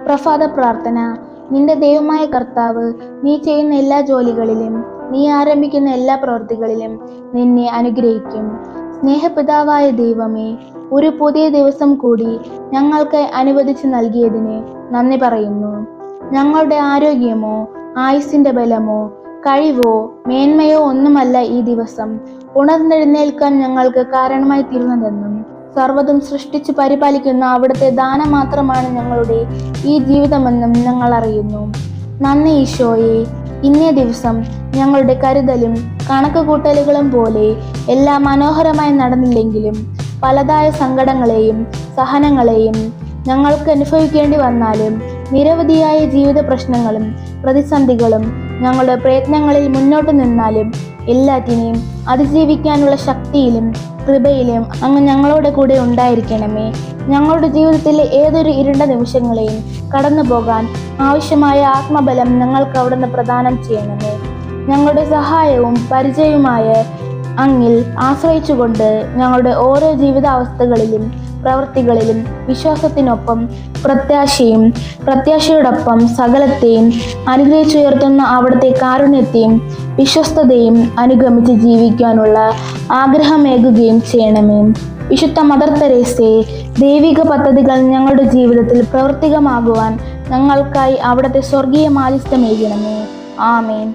പ്രഭാത പ്രാർത്ഥന. നിന്റെ ദൈവമായ കർത്താവ് നീ ചെയ്യുന്ന എല്ലാ ജോലികളിലും നീ ആരംഭിക്കുന്ന എല്ലാ പ്രവൃത്തികളിലും നിന്നെ അനുഗ്രഹിക്കും. സ്നേഹപിതാവായ ദൈവമേ, ഒരു പുതിയ ദിവസം കൂടി ഞങ്ങൾക്ക് അനുവദിച്ചു നൽകിയതിന് നന്ദി പറയുന്നു. ഞങ്ങളുടെ ആരോഗ്യമോ ആയുസ്സിന്റെ ബലമോ കഴിവോ മേന്മയോ ഒന്നുമല്ല ഈ ദിവസം ഉണർന്നെഴുന്നേൽക്കാൻ ഞങ്ങൾക്ക് കാരണമായി തീർന്നതെന്നും സർവ്വതും സൃഷ്ടിച്ച് പരിപാലിക്കുന്ന അവിടുത്തെ ദാനം മാത്രമാണ് ഞങ്ങളുടെ ഈ ജീവിതമെന്നും ഞങ്ങൾ അറിയുന്നു. നന്ദി ഈശോയെ. ഇന്നേ ദിവസം ഞങ്ങളുടെ കരുതലും കണക്കുകൂട്ടലുകളും പോലെ എല്ലാം മനോഹരമായി നടന്നില്ലെങ്കിലും പലതായ സങ്കടങ്ങളെയും സഹനങ്ങളെയും ഞങ്ങൾക്ക് അനുഭവിക്കേണ്ടി വന്നാലും നിരവധിയായ ജീവിത പ്രശ്നങ്ങളും പ്രതിസന്ധികളും ഞങ്ങളുടെ പ്രയത്നങ്ങളിൽ മുന്നോട്ട് നിന്നാലും എല്ലാറ്റിനെയും അതിജീവിക്കാനുള്ള ശക്തിയിലും കൃപയിലും അങ്ങ് ഞങ്ങളുടെ കൂടെ ഉണ്ടായിരിക്കണമേ. ഞങ്ങളുടെ ജീവിതത്തിലെ ഏതൊരു ഇരുണ്ട നിമിഷങ്ങളെയും കടന്നു പോകാൻ ആവശ്യമായ ആത്മബലം ഞങ്ങൾക്ക് അവിടുന്ന് പ്രദാനം ചെയ്യണമേ. ഞങ്ങളുടെ സഹായവും പരിചയവുമായ അങ്ങിൽ ആശ്രയിച്ചുകൊണ്ട് ഞങ്ങളുടെ ഓരോ ജീവിതാവസ്ഥകളിലും പ്രവൃത്തികളിലും വിശ്വാസത്തിനൊപ്പം പ്രത്യാശയോടൊപ്പം സകലത്തെയും അനുഗ്രഹിച്ചുയർത്തുന്ന അവിടുത്തെ കാരുണ്യത്തെയും വിശ്വസ്തതയും അനുഗമിച്ച് ജീവിക്കാനുള്ള ആഗ്രഹമേകുകയും ചെയ്യണമേ. വിശുദ്ധ മദർ തെരേസയെ, ദൈവിക പദ്ധതികൾ ഞങ്ങളുടെ ജീവിതത്തിൽ പ്രവർത്തികമാകുവാൻ ഞങ്ങൾക്കായി അവിടുത്തെ സ്വർഗീയ മാധ്യസ്ഥമേകണമേ. ആമേൻ.